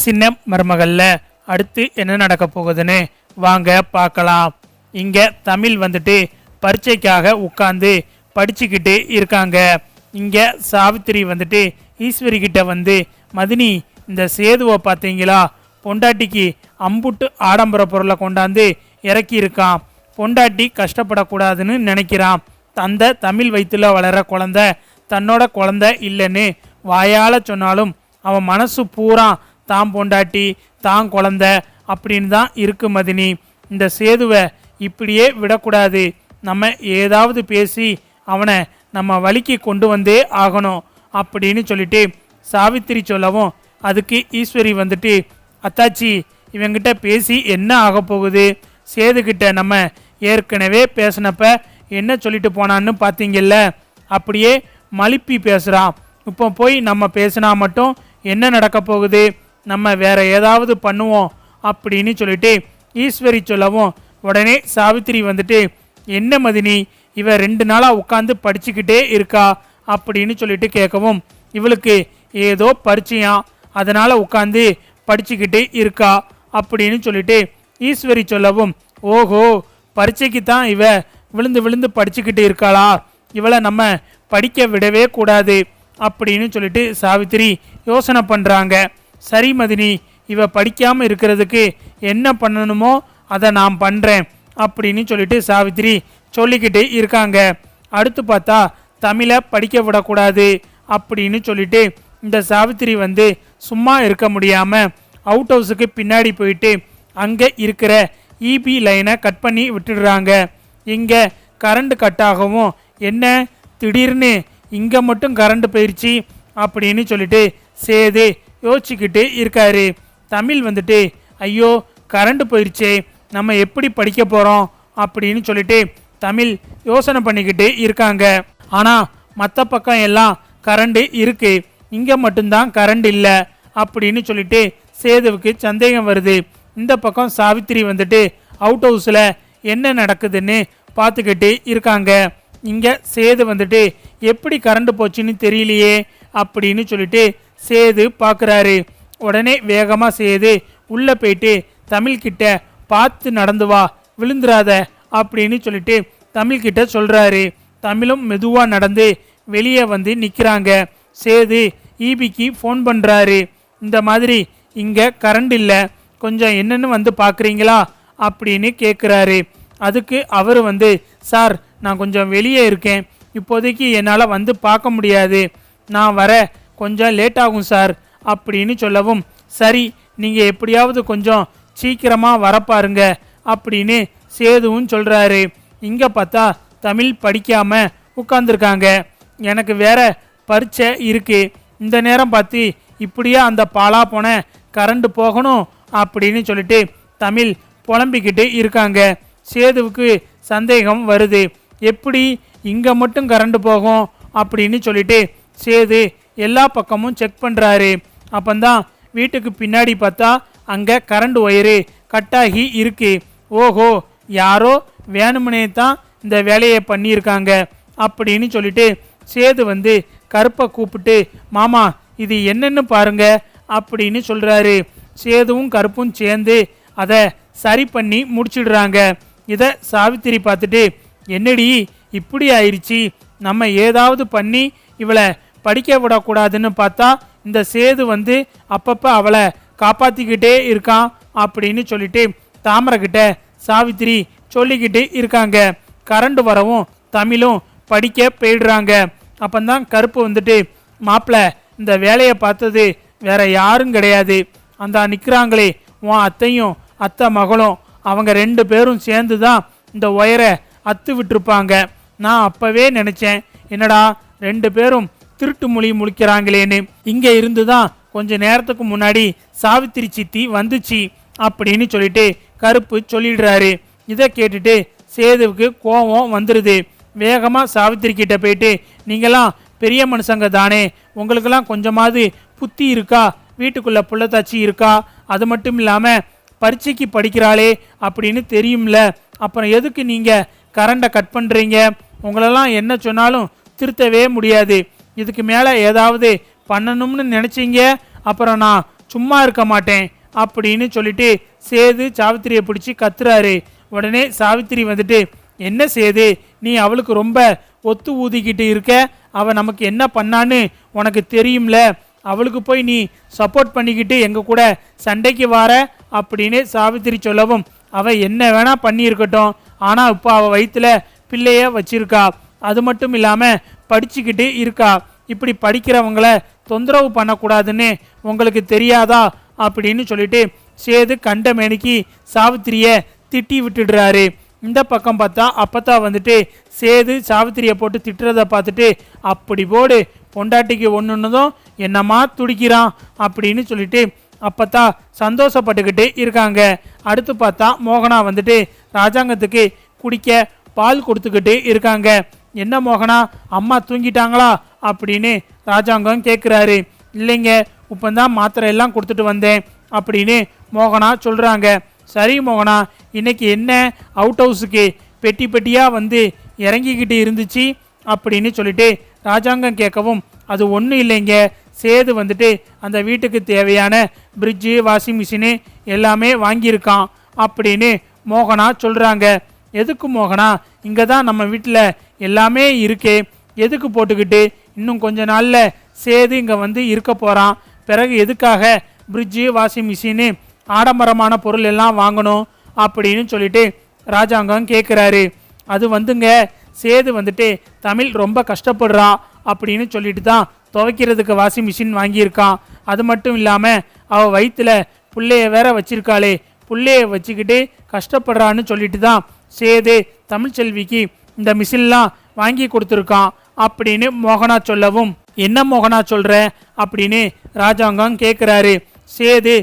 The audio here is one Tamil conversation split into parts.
சின்ன மருமகள்ல அடுத்து என்ன நடக்க போகுதுன்னு வாங்க பார்க்கலாம். இங்க தமிழ் வந்துட்டு பரீட்சைக்காக உட்கார்ந்து படிச்சுக்கிட்டு இருக்காங்க. இங்க சாவித்திரி வந்துட்டு ஈஸ்வரி கிட்ட வந்து, மதினி இந்த சேதுவை பார்த்தீங்களா, பொண்டாட்டிக்கு அம்புட்டு ஆடம்பர பொருளை கொண்டாந்து இறக்கி இருக்கான். பொண்டாட்டி கஷ்டப்படக்கூடாதுன்னு நினைக்கிறான். அந்த தமிழ் வயிற்றுல வளர குழந்தை தன்னோட குழந்தை இல்லைன்னு வாயால சொன்னாலும் அவன் மனசு பூரா தான் பொண்டாட்டி தான் குழந்தை அப்படின்னு தான் இருக்கு மதினி. இந்த சேதுவை இப்படியே விடக்கூடாது. நம்ம ஏதாவது பேசி அவனை நம்ம வழிக்கு கொண்டு வந்தே ஆகணும் அப்படின்னு சொல்லிட்டு சாவித்திரி சொல்லவும், அதுக்கு ஈஸ்வரி வந்துட்டு, அத்தாச்சி இவங்கிட்ட பேசி என்ன ஆக போகுது? சேதுக்கிட்ட நம்ம ஏற்கனவே பேசினப்ப என்ன சொல்லிட்டு போனான்னு பார்த்தீங்கல்ல, அப்படியே மலிப்பி பேசுகிறான். இப்போ போய் நம்ம பேசினா மட்டும் என்ன நடக்க போகுது? நம்ம வேற ஏதாவது பண்ணுவோம் அப்படின்னு சொல்லிட்டு ஈஸ்வரி சொல்லவும், உடனே சாவித்திரி வந்துட்டு, என்ன மதினி இவ 2 நாளாக உட்காந்து படிச்சுக்கிட்டே இருக்கா அப்படின்னு சொல்லிட்டு கேட்கவும், இவளுக்கு ஏதோ பரிச்சையாம் அதனால உட்காந்து படிச்சுக்கிட்டே இருக்கா அப்படின்னு சொல்லிட்டு ஈஸ்வரி சொல்லவும், ஓஹோ பரீட்சைக்கு தான் இவ விழுந்து விழுந்து படிச்சுக்கிட்டு இருக்காளா, இவளை நம்ம படிக்க விடவே கூடாது அப்படின்னு சொல்லிட்டு சாவித்திரி யோசனை பண்ணுறாங்க. சரி மதினி, இவ படிக்காமல் இருக்கிறதுக்கு என்ன பண்ணணுமோ அதை நான் பண்ணுறேன் அப்படின்னு சொல்லிட்டு சாவித்திரி சொல்லிக்கிட்டு இருக்காங்க. அடுத்து பார்த்தா தமிழை படிக்க விடக்கூடாது அப்படின்னு சொல்லிட்டு இந்த சாவித்திரி வந்து சும்மா இருக்க முடியாமல் அவுட் ஹவுஸுக்கு பின்னாடி போயிட்டு அங்கே இருக்கிற இபி லைனை கட் பண்ணி விட்டுடுறாங்க. இங்கே கரண்ட் கட் ஆகவும், என்ன திடீர்னு இங்கே மட்டும் கரண்ட் போயிடுச்சு அப்படின்னு சொல்லிட்டு சேது யோசிச்சுக்கிட்டு இருக்காரு. தமிழ் வந்துட்டு, ஐயோ கரண்ட் போயிடுச்சே நம்ம எப்படி படிக்க போகிறோம் அப்படின்னு சொல்லிட்டு தமிழ் யோசனை பண்ணிக்கிட்டு இருக்காங்க. ஆனால் மற்ற பக்கம் எல்லாம் கரண்ட் இருக்கு, இங்கே மட்டும்தான் கரண்ட் இல்லை அப்படின்னு சொல்லிட்டு சேதுவுக்கு சந்தேகம் வருது. இந்த பக்கம் சாவித்திரி வந்துட்டு அவுட் ஹவுஸில் என்ன நடக்குதுன்னு பார்த்துக்கிட்டு இருக்காங்க. இங்கே சேது வந்துட்டு எப்படி கரண்ட் போச்சுன்னு தெரியலையே அப்படின்னு சொல்லிட்டு சேது பார்க்குறாரு. உடனே வேகமாக சேது உள்ளே போயிட்டு தமிழ்கிட்ட, பார்த்து நடந்து வா விழுந்துராத அப்படின்னு சொல்லிட்டு தமிழ்கிட்ட சொல்கிறாரு. தமிழும் மெதுவாக நடந்து வெளியே வந்து நிற்கிறாங்க. சேது ஈபிக்கு ஃபோன் பண்ணுறாரு. இந்த மாதிரி இங்கே கரண்ட் இல்லை, கொஞ்சம் என்னென்னு வந்து பார்க்குறீங்களா அப்படின்னு கேட்குறாரு. அதுக்கு அவர் வந்து, சார் நான் கொஞ்சம் வெளியே இருக்கேன், இப்போதைக்கு என்னால் வந்து பார்க்க முடியாது, நான் வர கொஞ்சம் லேட் ஆகும் சார் அப்படின்னு சொல்லவும், சரி நீங்கள் எப்படியாவது கொஞ்சம் சீக்கிரமாக வரப்பாருங்க அப்படின்னு சேதுவும் சொல்கிறாரு. இங்கே பார்த்தா தமிழ் படிக்காமல் உட்காந்துருக்காங்க. எனக்கு வேற பரீட்சை இருக்குது, இந்த நேரம் பார்த்து இப்படியே அந்த பாலா போன கரண்ட் போகணும் அப்படின்னு சொல்லிட்டு தமிழ் புலம்பிக்கிட்டு இருக்காங்க. சேதுவுக்கு சந்தேகம் வருது, எப்படி இங்கே மட்டும் கரண்ட் போகும் அப்படின்னு சொல்லிட்டு சேது எல்லா பக்கமும் செக் பண்ணுறாரு. அப்போந்தான் வீட்டுக்கு பின்னாடி பார்த்தா அங்கே கரண்ட் ஒயரு கட்டாகி இருக்கு. ஓஹோ யாரோ வேணுமனே தான் இந்த வேலையை பண்ணியிருக்காங்க அப்படின்னு சொல்லிட்டு சேது வந்து கருப்பை கூப்பிட்டு, மாமா இது என்னன்னு பாருங்க அப்படின்னு சொல்கிறாரு. சேதுவும் கருப்பும் சேர்ந்து அதை சரி பண்ணி முடிச்சிடுறாங்க. இதை சாவித்திரி பார்த்துட்டு, என்னடி இப்படி ஆயிடுச்சு, நம்ம ஏதாவது பண்ணி இவளை படிக்க விடக்கூடாதுன்னு பார்த்தா இந்த சேது வந்து அப்பப்போ அவளை காப்பாற்றிக்கிட்டே இருக்கான் அப்படின்னு சொல்லிட்டு தாமரைக்கிட்ட சாவித்திரி சொல்லிக்கிட்டு இருக்காங்க. கரண்ட் வரவும் தமிழும் படிக்க போயிடுறாங்க. அப்பந்தான் கருப்பு வந்துட்டு, மாப்பிள்ளை இந்த வேலையை பார்த்தது வேற யாரும் கிடையாது, அந்த நிற்கிறாங்களே உன் அத்தையும் அத்தை மகளும், அவங்க 2 பேரும் சேர்ந்து தான் இந்த ஒயரை அத்து விட்டுருப்பாங்க. நான் அப்போவே நினச்சேன், என்னடா 2 பேரும் திருட்டு மொழி முழிக்கிறாங்களேன்னு. இங்கே இருந்து தான் கொஞ்ச நேரத்துக்கு முன்னாடி சாவித்திரி சித்தி வந்துச்சு அப்படின்னு சொல்லிட்டு கருப்பு சொல்லிடுறாரு. இதை கேட்டுட்டு சேதுவுக்கு கோபம் வந்துடுது. வேகமாக சாவித்திரி கிட்ட போயிட்டு, நீங்களாம் பெரிய மனுஷங்க தானே, உங்களுக்கெல்லாம் கொஞ்சமாவது புத்தி இருக்கா, வீட்டுக்குள்ளே புள்ளத்தாச்சி இருக்கா, அது மட்டும் இல்லாமல் பரீட்சைக்கு படிக்கிறாளே அப்படின்னு தெரியும்ல, அப்புறம் எதுக்கு நீங்கள் கரண்டை கட் பண்ணுறீங்க? உங்களெல்லாம் என்ன சொன்னாலும் திருத்தவே முடியாது, இதுக்கு மேலே ஏதாவது பண்ணணும்னு நினச்சிங்க அப்புறம் நான் சும்மா இருக்க மாட்டேன் அப்படின்னு சொல்லிட்டு சேது சாவித்திரியை பிடிச்சி கத்துறாரு. உடனே சாவித்திரி வந்துட்டு, என்ன சேது, நீ அவளுக்கு ரொம்ப ஒத்து ஊதிக்கிட்டு இருக்க, அவள் நமக்கு என்ன பண்ணான்னு உனக்கு தெரியும்ல, அவளுக்கு போய் நீ சப்போர்ட் பண்ணிக்கிட்டு எங்கள் கூட சண்டைக்கு வார அப்படின்னு சாவித்திரி சொல்லவும், அவள் என்ன வேணா பண்ணியிருக்கட்டும், ஆனால் இப்போ அவள் வயிற்றுல பிள்ளைய வச்சிருக்கா, அது மட்டும் இல்லாமல் படிச்சுக்கிட்டு இருக்கா, இப்படி படிக்கிறவங்கள தொந்தரவு பண்ணக்கூடாதுன்னு உங்களுக்கு தெரியாதா அப்படின்னு சொல்லிட்டு சேது கண்டமேனிக்கு சாவித்திரியை திட்டி விட்டுடுறாரு. இந்த பக்கம் பார்த்தா அப்பத்தா வந்துட்டு சேது சாவித்திரியை போட்டு திட்டுறதை பார்த்துட்டு, அப்படி போடு பொண்டாட்டிக்கு ஒன்றுன்னதும் என்னம்மா துடிக்கிறான் அப்படின்னு சொல்லிட்டு அப்பத்தா சந்தோஷப்பட்டுக்கிட்டு இருக்காங்க. அடுத்து பார்த்தா மோகனா வந்துட்டு ராஜாங்கத்துக்கு குடிக்க பால் கொடுத்துக்கிட்டு இருக்காங்க. என்ன மோகனா, அம்மா தூங்கிட்டாங்களா அப்படின்னு ராஜாங்கம் கேட்குறாரு. இல்லைங்க, இப்போதான் மாத்திரை எல்லாம் கொடுத்துட்டு வந்தேன் அப்படின்னு மோகனா சொல்கிறாங்க. சரி மோகனா, இன்னைக்கு என்ன அவுட் ஹவுஸுக்கு பெட்டி பெட்டியாக வந்து இறங்கிக்கிட்டு இருந்துச்சு அப்படின்னு சொல்லிட்டு ராஜாங்கம் கேட்கவும், அது ஒன்றும் இல்லைங்க, சேது வந்துட்டு அந்த வீட்டுக்கு தேவையான ஃப்ரிட்ஜு வாஷிங் மிஷினு எல்லாமே வாங்கியிருக்கான் அப்படின்னு மோகனா சொல்கிறாங்க. எதுக்கு மோகனா, இங்கே தான் நம்ம வீட்டில் எல்லாமே இருக்கே, எதுக்கு போட்டுக்கிட்டு, இன்னும் கொஞ்ச நாளில் சேது இங்கே வந்து இருக்க போகிறான், பிறகு எதுக்காக ஃப்ரிட்ஜு வாஷிங் மிஷினு ஆடம்பரமான பொருள் எல்லாம் வாங்கணும் அப்படின்னு சொல்லிட்டு ராஜாங்கம் கேட்குறாரு. அது வந்துங்க, சேது வந்துட்டு தமிழ் ரொம்ப கஷ்டப்படுறா அப்படின்னு சொல்லிட்டு தான் துவைக்கிறதுக்கு வாஷிங் மிஷின் வாங்கியிருக்கான். அது மட்டும் இல்லாமல் அவள் வயிற்றுல பிள்ளைய வேற வச்சிருக்காளே, பிள்ளைய வச்சுக்கிட்டு கஷ்டப்படுறான்னு சொல்லிட்டு தான் சேது தமிழ்ச்செல்விக்கு இந்த மிஷின்லாம் வாங்கி கொடுத்துருக்கான் அப்படின்னு மோகனா சொல்லவும், என்ன மோகனா சொல்கிற அப்படின்னு ராஜாங்கம் கேட்குறாரு. சேது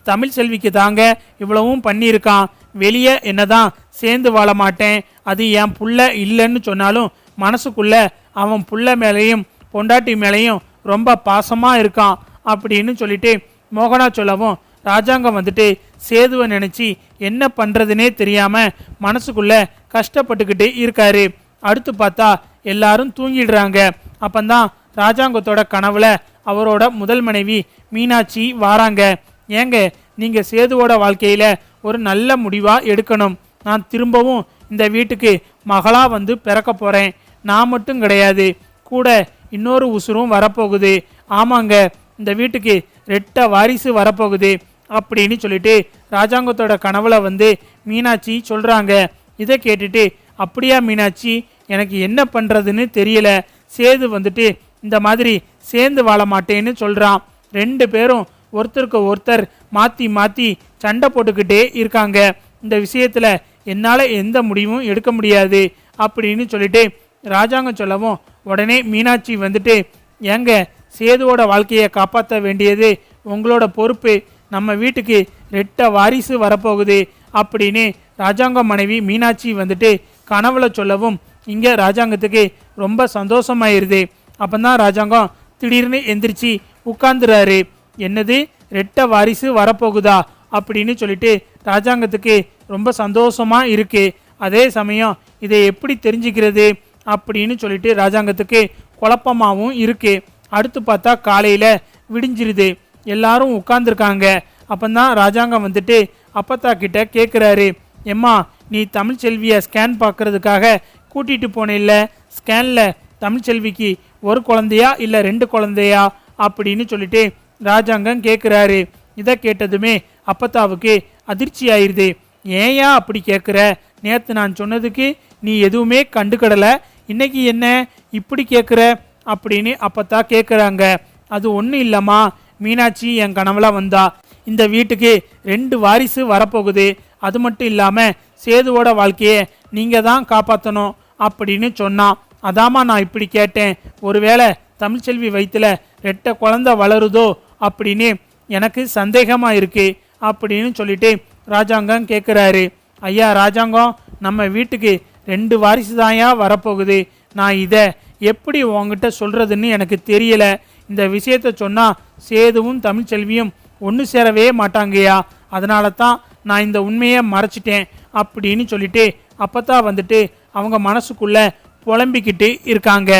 தமிழ்செல்விக்கு தாங்க இவ்வளவும் பண்ணியிருக்கான், வெளியே என்னதான் சேர்ந்து வாழ மாட்டேன், அது என் புள்ள இல்லைன்னு சொன்னாலும் மனசுக்குள்ள அவன் புள்ள மேலேயும் பொண்டாட்டி மேலேயும் ரொம்ப பாசமாக இருக்கான் அப்படின்னு சொல்லிட்டு மோகனா சொல்லவும், ராஜாங்கம் வந்துட்டு சேதுவை நினச்சி என்ன பண்ணுறதுனே தெரியாமல் மனசுக்குள்ள கஷ்டப்பட்டுக்கிட்டு இருக்காரு. அடுத்து பார்த்தா எல்லாரும் தூங்கிடுறாங்க. அப்பந்தான் ராஜாங்கத்தோட கனவுல அவரோட முதல் மனைவி மீனாட்சி வாராங்க. ஏங்க, நீங்கள் சேதுவோட வாழ்க்கையில் ஒரு நல்ல முடிவாக எடுக்கணும், நான் திரும்பவும் இந்த வீட்டுக்கு மகளாக வந்து பிறக்க போகிறேன், நான் மட்டும் கிடையாது, கூட இன்னொரு உசுரும் வரப்போகுது, ஆமாங்க இந்த வீட்டுக்கு ரெட்ட வாரிசு வரப்போகுது அப்படின்னு சொல்லிட்டு ராஜாங்கத்தோட கனவுல வந்து மீனாட்சி சொல்கிறாங்க. இதை கேட்டுட்டு, அப்படியா மீனாட்சி, எனக்கு என்ன பண்ணுறதுன்னு தெரியல, சேது வந்துட்டு இந்த மாதிரி சேர்ந்து வாழ மாட்டேன்னு சொல்கிறான், ரெண்டு பேரும் ஒருத்தருக்கு ஒருத்தர் மாற்றி மாற்றி சண்டை போட்டுக்கிட்டே இருக்காங்க, இந்த விஷயத்தில் என்னால் எந்த முடிவும் எடுக்க முடியாது அப்படின்னு சொல்லிட்டு ராஜாங்கம் சொல்லவும், உடனே மீனாட்சி வந்துட்டு, ஏங்க சேதுவோட வாழ்க்கையை காப்பாற்ற வேண்டியது உங்களோட பொறுப்பு, நம்ம வீட்டுக்கு ரெட்ட வாரிசு வரப்போகுது அப்படின்னு ராஜாங்கம் மனைவி மீனாட்சி வந்துட்டு கனவுல சொல்லவும், இங்கே ராஜாங்கத்துக்கு ரொம்ப சந்தோஷமாயிருது. அப்போ தான் ராஜாங்கம் திடீர்னு எந்திரிச்சு உட்கார்ந்துறாரு. என்னது, ரெட்ட வாரிசு வரப்போகுதா அப்படின்னு சொல்லிட்டு ராஜாங்கத்துக்கு ரொம்ப சந்தோஷமாக இருக்கு. அதே சமயம் இதை எப்படி தெரிஞ்சுக்கிறது அப்படின்னு சொல்லிட்டு ராஜாங்கத்துக்கு குழப்பமாகவும் இருக்கு. அடுத்து பார்த்தா காலையில் விடிஞ்சிருது, எல்லாரும் உட்கார்ந்துருக்காங்க. அப்போதான் ராஜாங்கம் வந்துட்டு அப்பத்தா கிட்ட கேட்குறாரு, எம்மா நீ தமிழ்ச்செல்வியை ஸ்கேன் பார்க்கறதுக்காக கூட்டிகிட்டு போனேல்ல, ஸ்கேனில் தமிழ்ச்செல்விக்கு ஒரு குழந்தையா இல்லை ரெண்டு குழந்தையா அப்படின்னு சொல்லிட்டு ராஜாங்கம் கேட்குறாரு. இதை கேட்டதுமே அப்பத்தாவுக்கு அதிர்ச்சி ஆயிடுது. ஏயா அப்படி கேட்குற, நேற்று நான் சொன்னதுக்கு நீ எதுவுமே கண்டுக்கிடலை, இன்னைக்கு என்ன இப்படி கேட்குற அப்படின்னு அப்பத்தா கேட்குறாங்க. அது ஒன்றும் இல்லைம்மா, மீனாட்சி என் கனவுல வந்தா, இந்த வீட்டுக்கு ரெண்டு வாரிசு வரப்போகுது, அது மட்டும் இல்லாமல் சேதுவோட வாழ்க்கையை நீங்கள் தான் காப்பாற்றணும் அப்படின்னு சொன்னான், அதாம்மா நான் இப்படி கேட்டேன், ஒருவேளை தமிழ்ச்செல்வி வயிற்றுல ரெட்ட குழந்தை வளருதோ அப்படின்னு எனக்கு சந்தேகமாக இருக்கு அப்படின்னு சொல்லிட்டு ராஜாங்கம் கேட்குறாரு. ஐயா ராஜாங்கம், நம்ம வீட்டுக்கு ரெண்டு வாரிசு தாயா வரப்போகுது, நான் இதை எப்படி உங்ககிட்ட சொல்கிறதுன்னு எனக்கு தெரியல, இந்த விஷயத்த சொன்னால் சேதுவும் தமிழ்ச்செல்வியும் ஒன்று சேரவே மாட்டாங்கய்யா, அதனால தான் நான் இந்த உண்மையை மறைச்சிட்டேன் அப்படின்னு சொல்லிட்டு அப்பத்தான் வந்துட்டு அவங்க மனசுக்குள்ள புலம்பிக்கிட்டு இருக்காங்க.